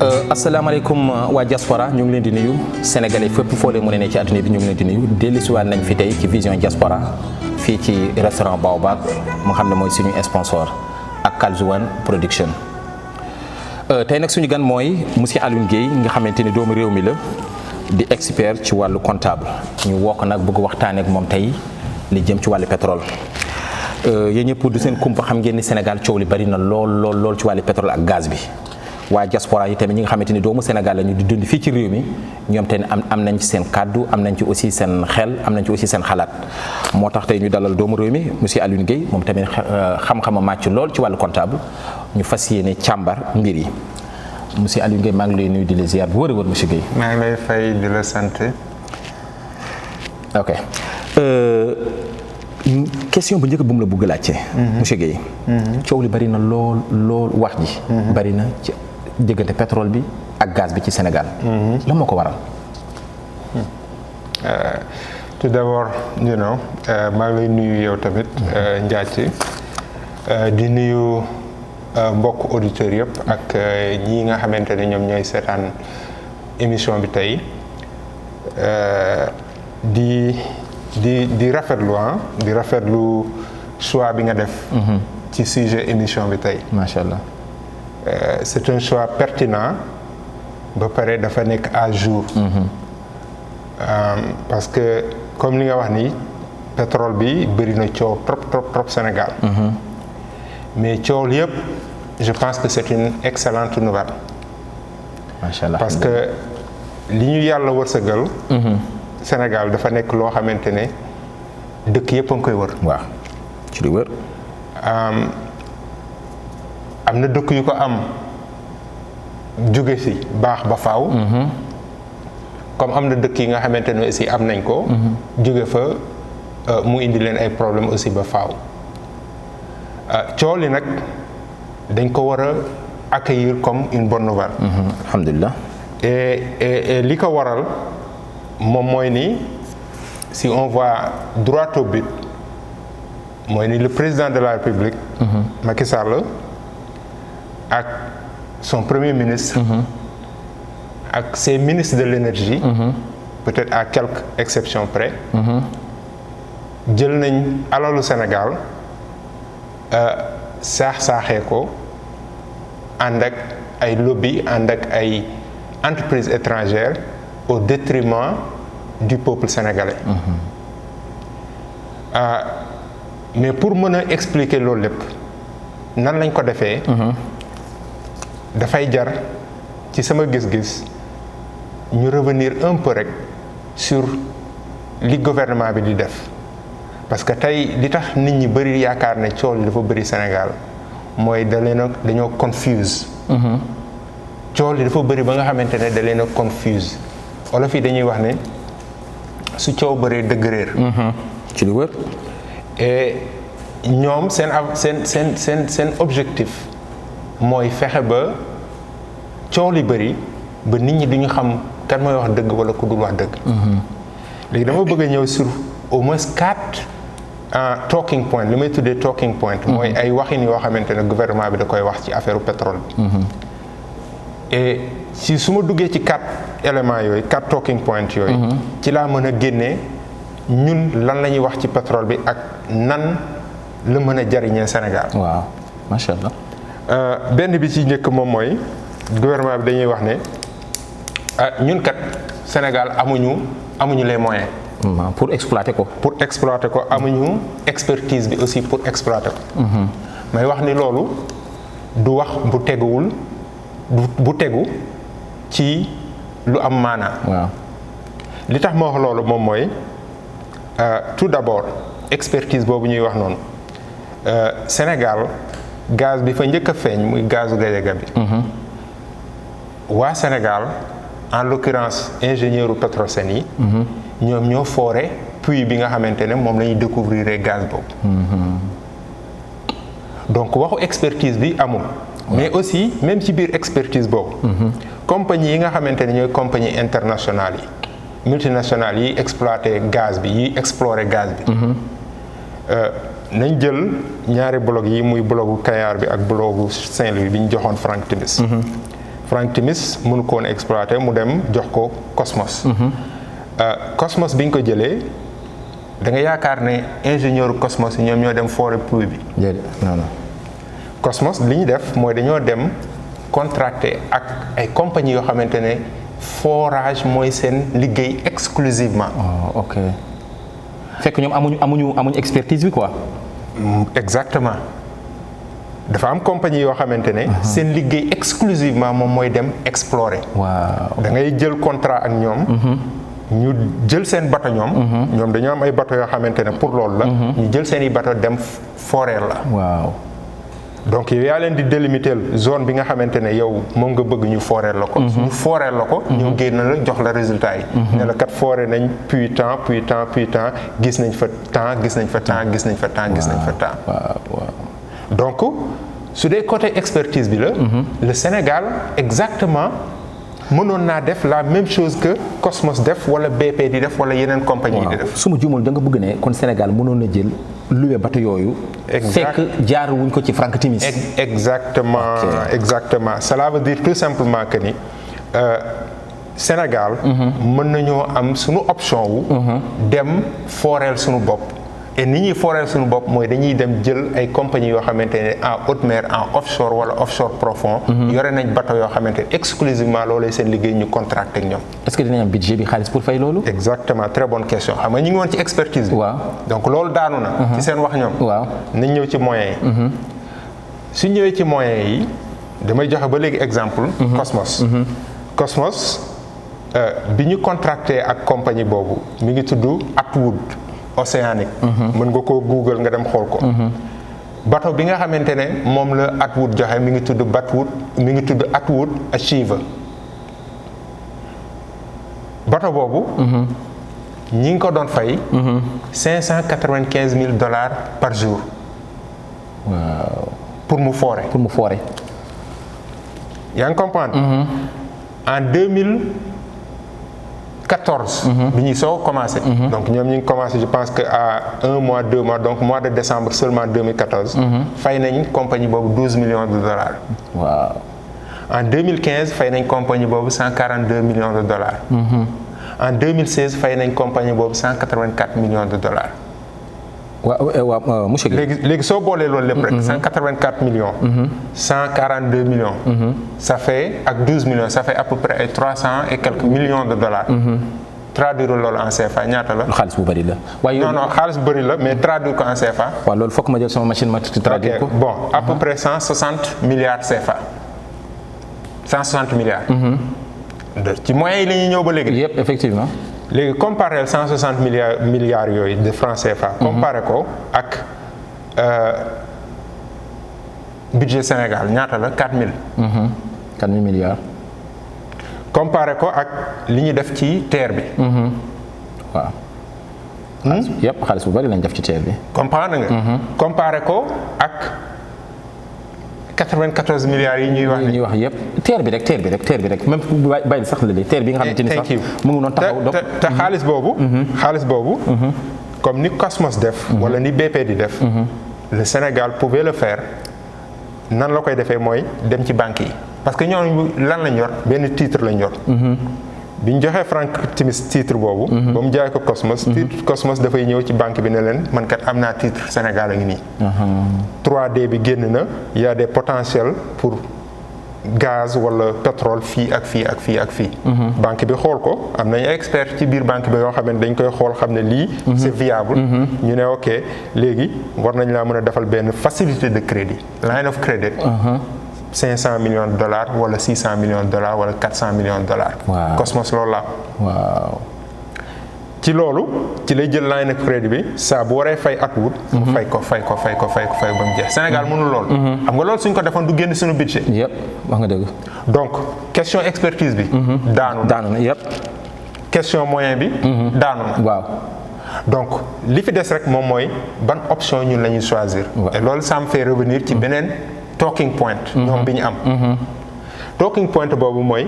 asalaamaaleykum waa diaspora ñu ngi leen di nuyu sénégalais fépp foo leen mën a ne ci àdduna bi ñu ngi leen di nuyu dellusiwaat nañ fi tey ci vision diaspora fii ci restaurant Baobab mu xam ne mooy suñu sponsor ak Kalzouane production. tey nag suñu gan mooy monsieur Alioune Guèye nga xamante ni doomu réew mi la di expert ci wàllu comptable ñu woo ko nag bëgg waxtaanee ak moom tey li jëm ci wàllu pétrole. yéen ñëpp du seen kumpa xam ngeen ni Sénégal coow li bari na lool ci wàllu pétrole ak gaz bi. waa diaspora yi tamit ñi nga xamante ni doomu Sénégal la ñu di dund fii ci réew mi ñoom tamit am nañ ci seen kàddu am nañ ci aussi seen xel am nañ ci aussi seen xalaat moo tax tey ñu dalal doomu réew mi monsieur Alioune Guèye moom tamit xam-xama màcc lool ci wàllu comptable ñu fas yéene càmbar mbir yi monsieur Alioune Guèye maa ngi lay nuyu di la ziar bu wër a wër monsieur Guèye. maa ngi lay fay di la sant. ok question bu njëkk bu mu la bëgg a laajte. monsieur Guèye. coow li bari na lool wax ji. bari na ci diggante pétrole bi ak gaz bi ci Sénégal. lan moo ko waral. tout d'abord maa ngi lay nuyu yow tamit Ndiathie di nuyu mbokk auditeurs yëpp ak ñi nga xamante ne ñoom ñooy seetaan émission bi tey di rafetlu choix bi nga def. ci sujet émission bi tey. macha allah. c'est un choix pertinent ba pare dafa nekk à jour. Parce que comme li nga wax ni pétrole bi bëri na coow trop Sénégal. mais coow yëpp je pense que c'est une excellente nouvelle. macha allah parce que li ñu yàlla wërsëgal. Sénégal dafa nekk loo xamante ne dëkk yëpp a ngi koy wër. waaw ci lu wër. am na dëkk yu ko am jóge fi baax ba faaw. comme am na dëkk yi nga xamante ne aussi am nañ ko. jóge fa mu indi leen ay problème aussi ba faaw. coow li nag dañ ko war a accueillir comme une bonne nouvelle. alhamdulilah. et li ko waral moom mooy ni si on va droit au but mooy ni le président de la République. Macky Sall ak son premier ministre. ak ses ministres de l'énergie. peut-être à quelques exceptions près. jël nañ alalu Sénégal saaxee ko ànd ak ay lobby ànd ak ay entreprises étrangères au détriment du peuple sénégalais. mais pour mën a expliquer loolu lépp nan lañ ko defee. dafay jar ci sama gis-gis ñu revenir un peu rek sur li gouvernement bi di def parce que tey li tax nit ñi bëri yaakaar ne coow li dafa bëri Sénégal mooy dañoo confuse. coow li dafa bëri ba nga xamante ne da leen a confuse wala fii dañuy wax ne su coow bëree dëgg réer. ci lu wër. et ñoom seen objectif mooy fexe ba coow li bëri ba nit ñi duñu xam kan mooy wax dëgg wala ku dul wax dëgg. léegi dama bëgg a ñëw sur au moins 4 talking point li may tuddee talking point. mooy ay waxin yoo xamante ne gouvernement bi da koy wax ci affaire pétrole bi. et si su ma duggee ci 4 éléments yooyu 4 talking point yooyu. ci laa mën a génnee ñun lan la ñuy wax ci pétrole bi ak nan la mën a jariñee Sénégal. waaw macha allah. benn bi ci njëkk moom mooy gouvernement bi dañuy wax ne ñun kat Sénégal amuñu les moyens. pour exploiter ko. pour exploiter ko amuñu expertise bi aussi pour exploiter ko. may wax ni loolu du wax bu teguwul bu tegu ci lu am maanaa. waaw li tax ma wax loolu moom mooy tout d'abord expertise boobu ñuy wax noonu Sénégal gaz bi fa njëkk a feeñ muy gazu Gadiaga bi. waa Sénégal en l'occurrence ingénieur u Petrosen yi. ñoom ñoo foore puits bi nga xamante ne moom la ñuy découvrir gaz boobu. donc waxu expertise bi amul. mais aussi même ci biir expertise boobu. compagnie yi nga xamante ne ñooy compagnie internationales yi multinationales yi exploité gaz bi yi exploré gaz bi. nañ jël ñaari blog yi muy blogu Kayar bi ak blogu Saint-Louis bi ñu joxoon Frank Timis. Frank Timis mënu ko woon exploiter mu dem jox ko Cosmos. Cosmos bi ñu ko jëlee da nga yaakaar ne ingénieur Cosmos yi ñoom ñoo dem forer puits bi. non. Cosmos li ñu def mooy dañoo dem contracter ak ay compagnies yoo xamante ne forage mooy seen liggéey exclusivement. Oh, ok fekk ñoom amuñu expertise bi quoi. Exactement dafa am compagnie yoo xamante ne. seen liggéey exclusivement moom mooy dem explorer. waaw da ngay jël contrat ak ñoom. ñu jël seen bateau ñoom. ñoom dañoo am ay bateau yoo xamante ne pour loolu la. ñu jël seen i bateau dem forer la. waaw. donc yow yaa leen di délimiter zone bi nga xamante ne yow moom nga bëgg ñu forer la ko. ñu forer la ko. ñu génn la jox la résultat yi. ne la kat forer nañ puis temps gis nañ fa temps gis nañ fa temps gis nañ fa temps gis nañ fa temps. waaw. donc su dee côté expertise bi la. le Sénégal exactement mënoon naa def la même chose que Cosmos def wala BP di def wala yeneen compagnie yi di def. su ma juumul da nga bëgg ne kon Sénégal mënoon na jël loué bateau yooyu. fekk jaar wuñ ko ci Frank Timis. exactement cela veut dire tout simplement que ni Sénégal. mën nañoo am suñu option wu. dem foreel suñu bopp. et ni ñuy foreel suñu bopp mooy dañuy dem jël ay compagnies yoo xamante ne en haute mer en offshore wala offshore profond. yore nañ bateau yoo xamante ne exclusivement loolu seen liggéey ñu contracté ak ñoom. est-ce que dinañ am budget bi xaalis pour fay loolu. exactement très bonne question xam nga ñu ngi woon ci expertise bi. waaw donc loolu daanu na. ci seen wax ñoom. waaw nañ ñëw ci moyens yi. su ñëwee ci moyens yi damay joxe ba léegi exemple. Cosmos bi ñu contracté ak compagnie boobu mi ngi tudd Atwood Océanique. mën nga ko Google nga dem xool ko. bateau bi nga xamante ne moom la Atwood joxe mi ngi tudd Atwood Achiever. bateau boobu. ñi ngi ko doon fay. $595,000 par jour. waaw. pour mu forer. yaa ngi comprendre. en 2014. bi ñuy soog commencé. donc ñoom ñu ngi commencé je pense que à 1 mois 2 mois donc mois de décembre seulement 2014. fay nañ compagnie boobu $12 millions. waaw. en 2015 fay nañ compagnie boobu $142 millions. en 2016 fay nañ compagnie boobu $184 millions. waaw monsieur Guèye. léegi soo boolee loolu lépp rek. 184 millions. 142 millions. ça fait ak 12 millions ça fait à peu près ay 300 et quelques millions de dollars. traduire loolu en CFA ñaata la. xaalis bu bëri la. waaye non xaalis bu bëri la mais traduire ko en CFA. waaw loolu foog ma jël sama machine ma traduire ko. bon à peu près 160 milliards CFA. 160 milliards. ci moyens yi la ñuy ñëw ba léegi. yëpp effectivement. léegi comparé 160 milliards yooyu de francs CFA. comparé ko ak budget Sénégal ñaata la 4000. 4000 milliards. comparé ko ak li ñu def ci terre bi. waaw. yëpp xaalis bu bari lañ def ci terre bi. comprendre nga. comparé ko ak 94 milliards yi ñuy wax. ñuy wax yëpp terre bi rek même bàyyi sax la terre bi nga xamante ni sax mu ngi noonu taxaw. te xaalis boobu. comme ni Cosmos def. wala ni BP di def. le Sénégal pouvait le faire nan la koy defee mooy dem ci banques yi. parce que ñooñu lan lañ yor benn titre lañ yor. bi ñu joxee Frank Timis titre boobu. ba mu jaay ko Cosmos. titre Cosmos dafay ñëw ci banque bi ne leen man kat am naa titre Sénégal a ngi nii. 3D bi génn na y a des potentiels pour gaz wala pétrole fii ak fii ak fii ak fii. banque bi xool ko am nañ ay experts ci biir banque bi yoo xam ne dañ koy xool xam ne lii. c'est viable. ñu ne ok léegi war nañ laa mën a defal benn facilité de crédit line of credit. $500 millions wala $600 millions wala $400 millions. waaw Cosmos loolu la. waaw. ci loolu ci lay jël line of credit bi saa bu waree fay Atwood. mu fay ko ba mu jeex. Sénégal mënul lool. xam nga loolu suñ ko defoon du génn suñu budget. yëpp wax nga dëgg. donc question expertise bi. daanu na yëpp. question moyen bi. daanu na. waaw. donc li fi des rek moom mooy ban option ñun la ñuy choisir. et loolu ça me fait revenir ci beneen. talking point. ñoom bi ñu am. talking point boobu mooy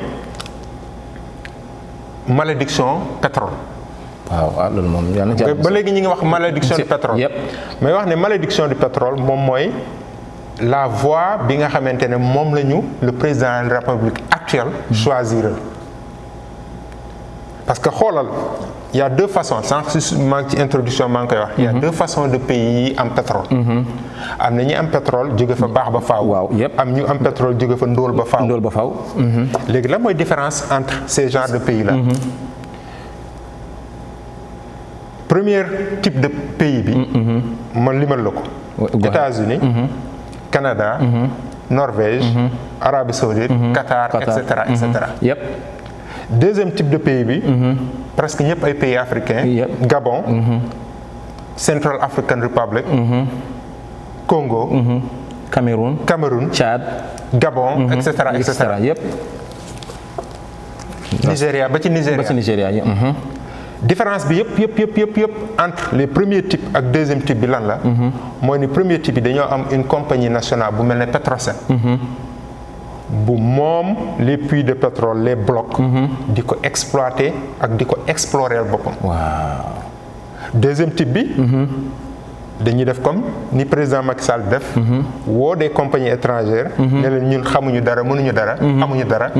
malédiction pétrole. waaw loolu moom yaa ngi ba léegi ñu ngi wax malédiction du pétrole. mais wax ne malédiction du pétrole moom mooy la voie bi nga xamante ne moom la ñu le président de la République actuelle choisir. Parce que xoolal il y a deux façons sànq si maa ngi ci introduction maa ngi koy wax. il y a deux façons de pays yi am pétrole. am na ñi am pétrole jóge fa baax ba faaw. waaw yëpp am ñu am pétrole jóge fa ndóol ba faaw. ndóol ba faaw. léegi lan mooy différence entre ces genres de pays là. Premier type de pays bi. ma limal la ko. États-Unis Canada. Norvège. Arabie Saoudite. Qatar et cetera et cetera. yëpp. Deuxième type de pays bi. presque ñëpp ay pays africains. Yep. Gabon. Central African Republic. Congo. Cameroun. Tchad. Gabon et cetera et cetera. yëpp. Nigéria ba ci Nigéria. ba ci Nigéria yi. différence bi yëpp entre les premiers types ak deuxième type bi lan la. mooy ni premier type bi dañoo am une compagnie nationale bu mel ne Petrosen. bu moom les puits de pétrole les blocs. di ko exploiter ak di ko explorer boppam. waaw. deuxième type bi. dañuy def comme ni président Macky Sall def. woo des compagnies étrangères. ne leen ñun xamuñu dara mënuñu dara. amuñu dara.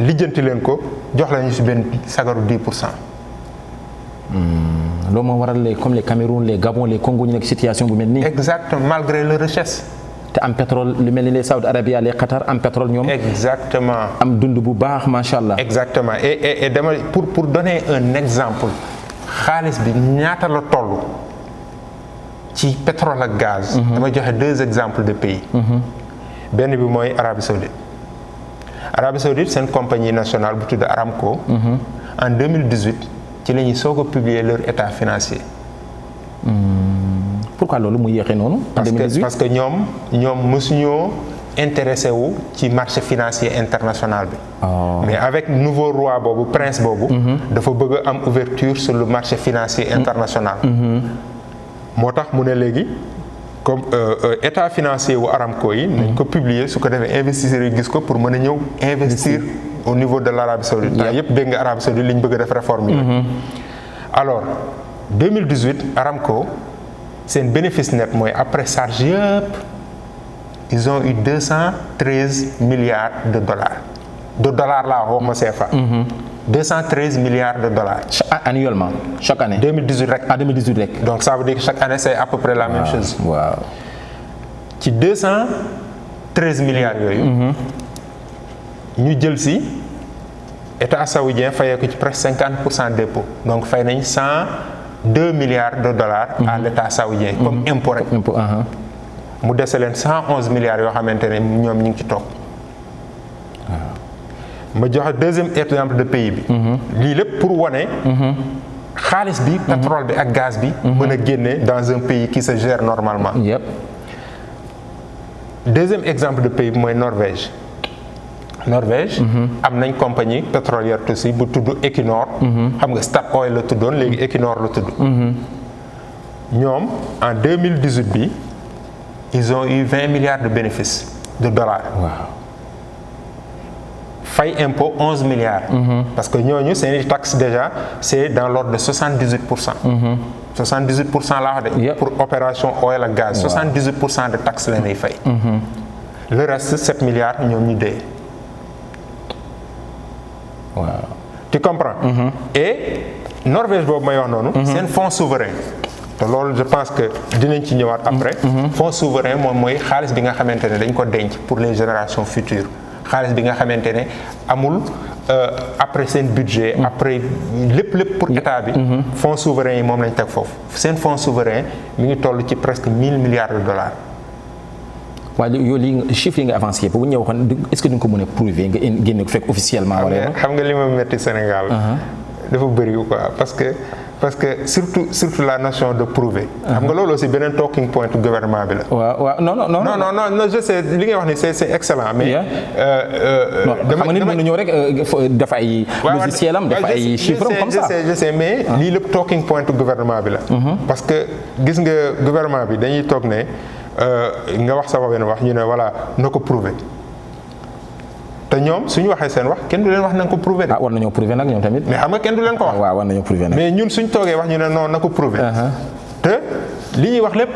lijjanti leen ko jox lañu si benn sagaru 10%. loolu moo waral comme les Cameroun les Gabon les Congo ñu nekk situation bu mel nii. exactement malgré leur richesse. te am pétrole lu mel ni les Saoudi Arabia les Qatar am pétrole ñoom. exactement. am dund bu baax macha allah. exactement et dama pour donner un exemple xaalis bi ñaata la toll ci pétrole ak gaz. dama joxe deux exemples de pays. benn bi mooy Arabie Saoudite. Arabie Saoudite seen compagnie nationale bu tudd Aramco. en 2018 ci la ñuy soog a publier leur état financier. pourquoi loolu mu yéexee noonu. en 2018 parce que ñoom mësuñoo intéressé wu ci marché financier international bi. mais avec nouveau roi boobu prince boobu. dafa bëgg a am ouverture sur le marché financier international. moo tax mu ne léegi comme état financier wu Aramco yi. nañ ko publier su ko defee investisseurs yi gis ko pour mën a ñëw investir au niveau de l'Arabie Saoudite. temps yëpp dégg nga Arabie Saoudite li ñu bëgg a def réforme yi. alors 2018 Aramco. seen bénéfice net mooy après charge yëpp ils ont eu 213 milliards de dollars laa wax ma CFA. 213 milliards de dollars. Annuellement chaque année. 2018 rek. 2018 rek. donc ça veut dire que chaque année c'est à peu près la même chose. waaw. ci 213 milliards yooyu. ñu jël si état saoudien fayee ko ci presque 50% d'impôt donc fay nañ 102 milliards de dollars. à l'état saoudien. comme impôt rek. mu dese leen 111 milliards yoo xamante ne ñoom ñu ngi ci toog. ma joxe deuxième exemple de pays bi. lii lépp pour wane. xaalis bi. pétrole bi ak gaz bi. mën a génne dans un pays qui se gère normalement. yëpp. deuxième exemple de pays bi mooy Norvège. Norvège. am nañ compagnie pétrolière aussi bu tudd Equinor. xam nga Statoil la tuddoon léegi Equinor la tudd. ñoom en 2018 bi ils ont eu 20 milliards de bénéfices de dollars. waaw. fay impôt 11 milliards. parce que ñooñu seeni taxe déjà c'est dans l'ordre de 78%. 78% laa wax de. Yep. pour opération oil ak gaz. 78% de taxe la ñuy fay. le reste 7 milliards ñoom ñu dee. waaw. tu comprends. et Norvège boobu may wax noonu. seen fonds souverain. te loolu je pense que dinañ ci ñëwaat après. fonds souverain moom mooy xaalis bi nga xamante ne dañ ko denc pour les générations futures. xaalis bi nga xamante ne amul après seen budget. après lépp pour état bi. fonds souverain yi moom lañ teg foofu seen fonds souverain mi ngi toll ci presque 1000 milliards de dollars. waaye yow lii chiffres yi nga avancé yëpp bu ñu waxoon est-ce que duñ ko mën a prouver nga génne ko fekk officiellement. wala xam nga li ma metti Sénégal. dafa bëri quoi parce que surtout la notion de prouver. xam nga loolu aussi beneen talking point gouvernement bi la. waaw non je sais li ngay wax ni c'est excellent mais. xam nga nit mën na ñëw rek def ay logiciel am def ay chiffres comme ça. je sais mais lii lépp talking point gouvernement bi la. parce que gis nga gouvernement bi dañuy toog ne nga wax sa benn wax ñu ne voilà na ko prouver. te ñoom suñu waxee seen wax kenn du leen wax na nga ko prouver de. war nañoo prouver nag ñoom tamit. mais xam nga kenn du leen ko wax. waaw war nañoo prouver nag. mais ñun suñ toogee wax ñu ne non na ko prouver. te li ñuy wax lépp